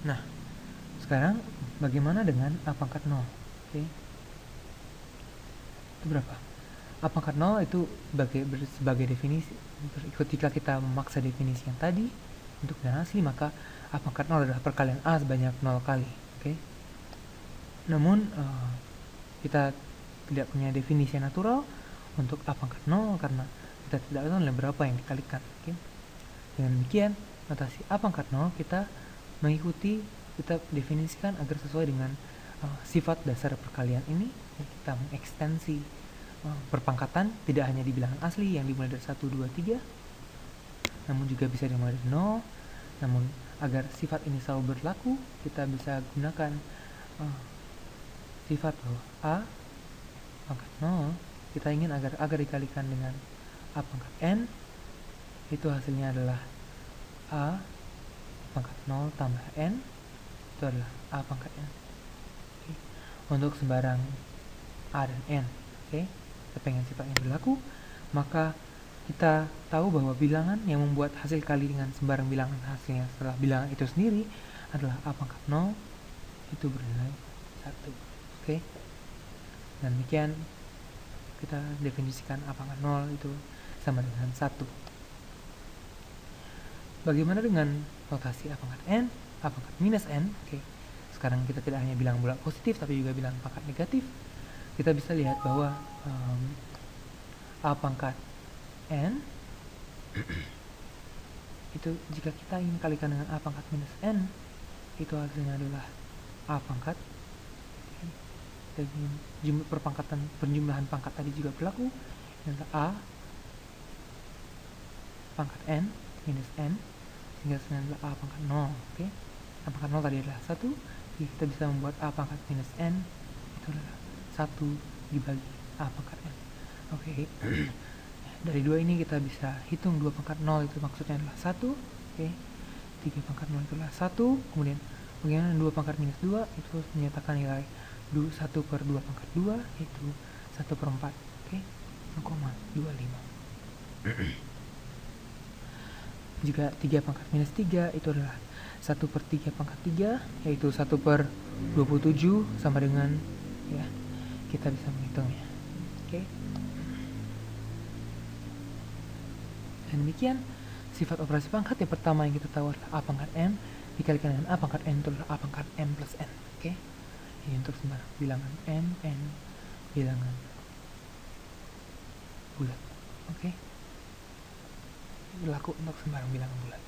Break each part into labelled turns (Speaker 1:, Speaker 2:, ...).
Speaker 1: Nah, sekarang bagaimana dengan A pangkat 0? Oke. Itu berapa? A pangkat 0 itu sebagai definisi. Ketika kita memaksa definisi yang tadi untuk bilangan asli, maka A pangkat 0 adalah perkalian A sebanyak 0 kali. Oke. Namun kita tidak punya definisi yang natural untuk A pangkat 0 karena kita tidak tahu nilai berapa yang dikalikan. Oke. Dengan demikian, notasi A pangkat 0 kita definisikan agar sesuai dengan sifat dasar perkalian ini. Kita mengekstensi perpangkatan tidak hanya di bilangan asli yang dimulai dari 1, 2, 3, namun juga bisa dimulai dari 0. Namun agar sifat ini selalu berlaku, kita bisa gunakan sifat bahwa A pangkat 0 kita ingin agar dikalikan dengan A pangkat N, itu hasilnya adalah A pangkat 0 tambah N, itu adalah A pangkat N. Okay. Untuk sembarang A dan N, okay. Kita pengen sifatnya berlaku, maka kita tahu bahwa bilangan yang membuat hasil kali dengan sembarang bilangan hasilnya setelah bilangan itu sendiri adalah A pangkat 0 itu bernilai 1. Oke. Dan demikian kita definisikan A pangkat 0 itu sama dengan 1. Bagaimana dengan notasi A pangkat N, A pangkat minus N? Oke. Sekarang kita tidak hanya bilang bulat positif tapi juga bilang pangkat negatif. Kita bisa lihat bahwa A pangkat N itu jika kita ingin kalikan dengan A pangkat minus N, itu hasilnya adalah A pangkat. Dan perjumlahan pangkat tadi juga berlaku, adalah A pangkat N minus N, sehingga hasilnya adalah A pangkat 0. Oke. A pangkat 0 tadi adalah 1, jadi kita bisa membuat A pangkat minus N itu adalah 1 dibagi A pangkat N. Oke. Dari 2 ini kita bisa hitung 2 pangkat 0 itu maksudnya adalah 1. Oke. 3 pangkat 0 itu adalah 1. Kemudian bagaimana 2 pangkat minus 2 itu menyatakan nilai 1 per 2 pangkat 2 itu 1 per 4. Oke. 0,25. Jika 3 pangkat minus 3 itu adalah 1 per 3 pangkat 3, yaitu 1 per 27 sama dengan, ya, kita bisa menghitungnya. Oke. Dan demikian sifat operasi pangkat yang pertama yang kita tahu adalah A pangkat M dikalikan dengan A pangkat N itu adalah A pangkat M plus N. Oke. Ini untuk sembarang bilangan M, N, bilangan bulat. Oke. Berlaku untuk sembarang bilangan bulat.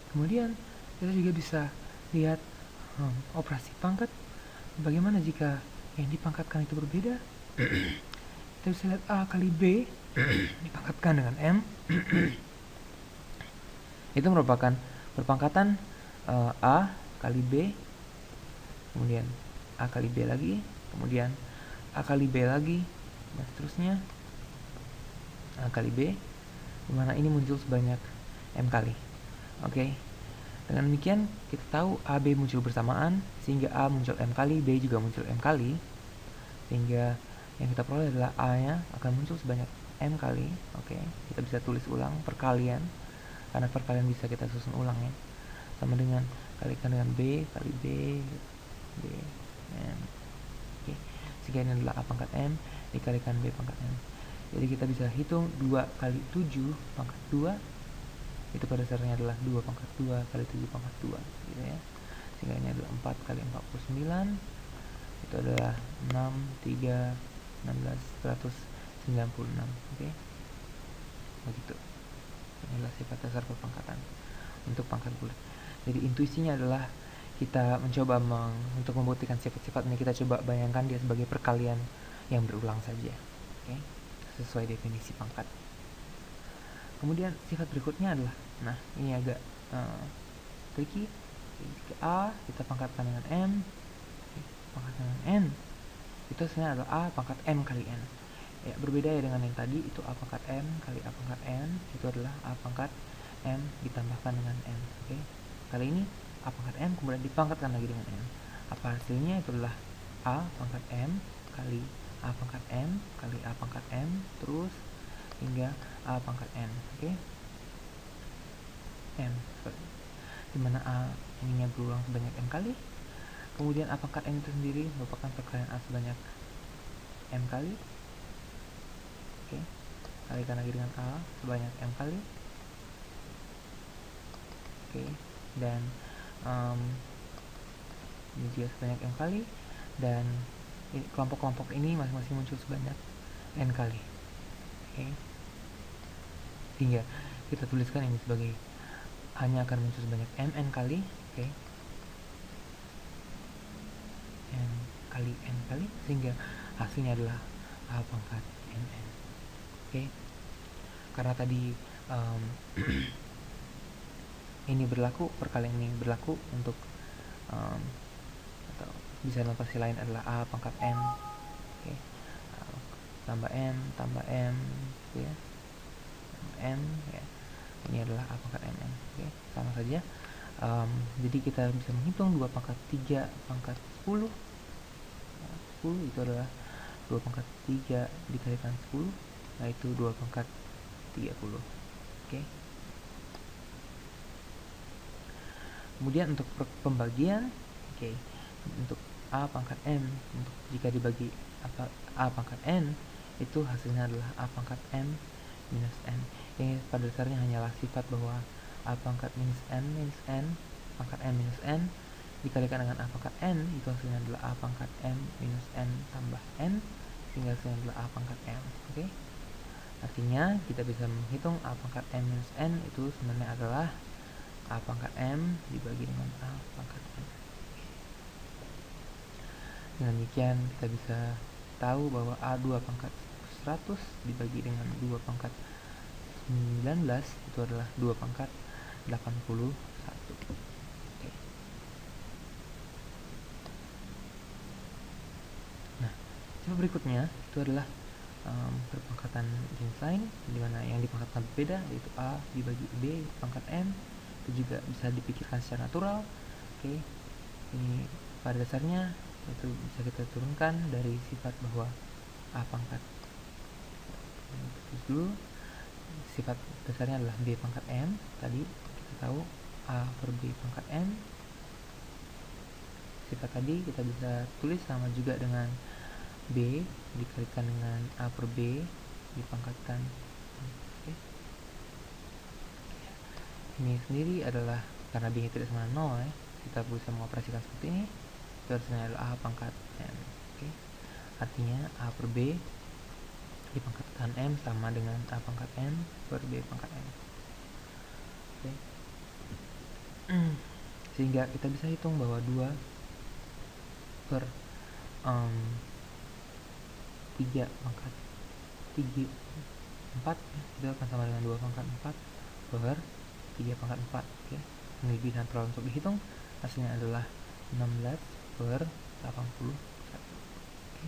Speaker 1: Kemudian kita juga bisa lihat operasi pangkat. Bagaimana jika yang dipangkatkan itu berbeda? Kita bisa lihat A kali B dipangkatkan dengan M. Itu merupakan perpangkatan A kali B, kemudian A kali B lagi, kemudian A kali B lagi, dan seterusnya A kali B, dimana ini muncul sebanyak M kali. Oke. Dengan demikian kita tahu AB muncul bersamaan, sehingga A muncul M kali, B juga muncul M kali, sehingga yang kita peroleh adalah A-nya akan muncul sebanyak M kali. Oke. Kita bisa tulis ulang perkalian, karena perkalian bisa kita susun ulang, ya. Sama dengan kalikan dengan B kali B, B, M. Oke. Sehingga ini adalah A pangkat M dikalikan B pangkat M. Jadi kita bisa hitung 2 kali 7 pangkat 2 itu pada dasarnya adalah 2 pangkat 2 kali 7 pangkat 2, gitu ya. Sehingga ini adalah 4 kali 49, itu adalah 6, 3, 16, 196. Oke. Begitu. Inilah sifat dasar perpangkatan untuk pangkat bulat. Jadi intuisinya adalah kita mencoba untuk membuktikan sifat-sifat ini, kita coba bayangkan dia sebagai perkalian yang berulang saja. Oke. Sesuai definisi pangkat. Kemudian sifat berikutnya adalah, nah ini agak tricky. Jika A kita pangkatkan dengan M, pangkatkan dengan N, itu sebenarnya adalah A pangkat M kali N. Ya, berbeda ya dengan yang tadi, itu A pangkat M kali A pangkat N, itu adalah A pangkat M ditambahkan dengan N. Oke. Kali ini A pangkat M kemudian dipangkatkan lagi dengan N. Apa hasilnya? Itu adalah A pangkat M kali A pangkat M kali A pangkat M, terus hingga A pangkat N. Oke. M, sorry. dimana A ininya berulang sebanyak M kali. Kemudian A pangkat N itu sendiri merupakan perkalian A sebanyak M kali. Oke, kalikan lagi dengan A sebanyak M kali. Oke, dan ini juga sebanyak M kali, dan kelompok-kelompok ini masing-masing muncul sebanyak N kali. Oke, sehingga kita tuliskan ini sebagai hanya akan muncul sebanyak Mn kali. Oke, N kali, sehingga hasilnya adalah A pangkat Mn. Oke, karena tadi ini berlaku, perkalian ini berlaku untuk atau bisa dalam versi lain adalah A pangkat M. Oke, tambah M ya, M ya, ini adalah A pangkat Mn. Oke, sama saja. Jadi kita bisa menghitung 2 pangkat 3 pangkat 10. 10 itu adalah 2 pangkat 3 dikalikan 10, yaitu 2 pangkat 30. Oke. Kemudian untuk pembagian, oke, untuk A pangkat M, untuk jika dibagi A pangkat N, itu hasilnya adalah A pangkat M minus N. Ini pada dasarnya hanyalah sifat bahwa A pangkat minus N pangkat M minus N dikalikan dengan A pangkat N, itu hasilnya adalah A pangkat M minus N tambah N, sehingga hasilnya adalah A pangkat M. Oke, artinya kita bisa menghitung A pangkat M minus N itu sebenarnya adalah A pangkat M dibagi dengan A pangkat N. Dengan demikian kita bisa tahu bahwa A2 pangkat 100 dibagi dengan 2 pangkat 19 itu adalah 2 pangkat 81. Oke. Nah, coba berikutnya itu adalah perpangkatan jenis lain, dimana yang dipangkatkan berbeda, yaitu A dibagi B pangkat M. Itu juga bisa dipikirkan secara natural. Oke, ini pada dasarnya itu bisa kita turunkan dari sifat bahwa A pangkat, terus dulu sifat dasarnya adalah B pangkat M. Tadi kita tahu A per B pangkat M. Sifat tadi kita bisa tulis sama juga dengan B dikalikan dengan A per B dipangkatkan. Oke. Ini sendiri adalah karena B tidak sama 0 ya, kita bisa mengoperasikan seperti ini. Itu hasilnya adalah A pangkat M. Oke. Artinya A per B dipangkatkan M sama dengan A pangkat M per B pangkat M. Oke. Sehingga kita bisa hitung bahwa 2 per 3 pangkat 4 ya, itu akan sama dengan 2 pangkat 4 per 3 pangkat 4. Oke. Ini lebih natural untuk dihitung. Hasilnya adalah 16 per 81. Oke.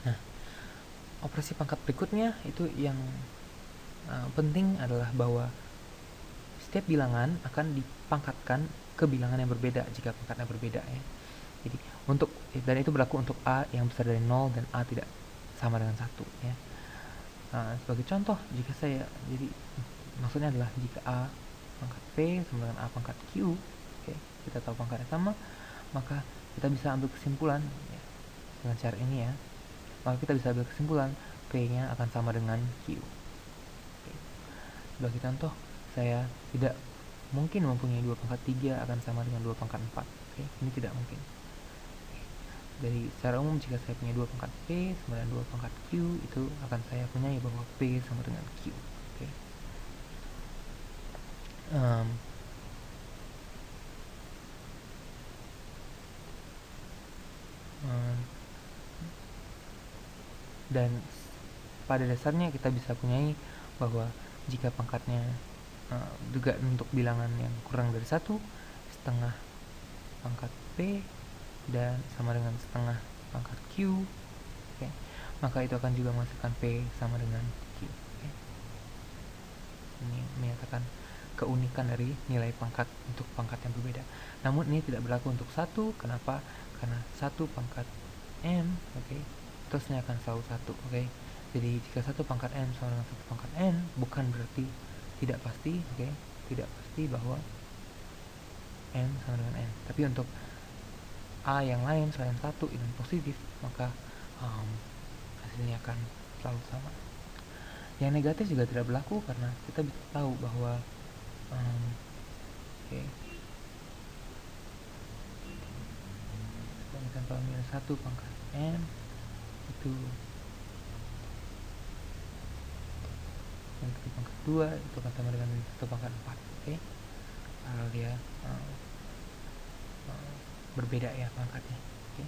Speaker 1: Nah, operasi pangkat berikutnya itu yang penting adalah bahwa setiap bilangan akan dipangkatkan ke bilangan yang berbeda jika pangkatnya berbeda ya. Jadi dan itu berlaku untuk A yang besar dari 0 dan A tidak sama dengan 1 ya. Sebagai contoh, jika jadi maksudnya adalah jika A pangkat P sama dengan A pangkat Q, oke, kita tahu pangkatnya sama, maka kita bisa ambil kesimpulan ya, dengan cara ini ya. Maka kita bisa ambil kesimpulan P-nya akan sama dengan Q. Oke. Sebagai contoh, saya tidak mungkin mempunyai 2 pangkat 3 akan sama dengan 2 pangkat 4. Oke, ini tidak mungkin. Dari secara umum jika saya punya 2 pangkat P sama dengan 2 pangkat Q, itu akan saya punyai bahwa P sama dengan Q. Oke. Dan pada dasarnya kita bisa punyai bahwa jika pangkatnya juga untuk bilangan yang kurang dari 1, setengah pangkat P dan sama dengan setengah pangkat Q, okay, maka itu akan juga menghasilkan P sama dengan Q. Okay. Ini menyatakan keunikan dari nilai pangkat untuk pangkat yang berbeda. Namun ini tidak berlaku untuk 1. Kenapa? Karena 1 pangkat M, okay, terusnya akan selalu 1. Okay. Jadi jika 1 pangkat M sama dengan 1 pangkat N, bukan berarti tidak pasti, oke, tidak pasti bahwa n sama dengan n. Tapi untuk a yang lain selain 1 yang positif, maka hasilnya akan selalu sama. Yang negatif juga tidak berlaku karena kita bisa tahu bahwa oke, kalau minus 1 pangkat n itu yang pangkat 2 itu akan sama dengan minus 1 pangkat 4, oke. Kalau dia berbeda ya pangkatnya, oke.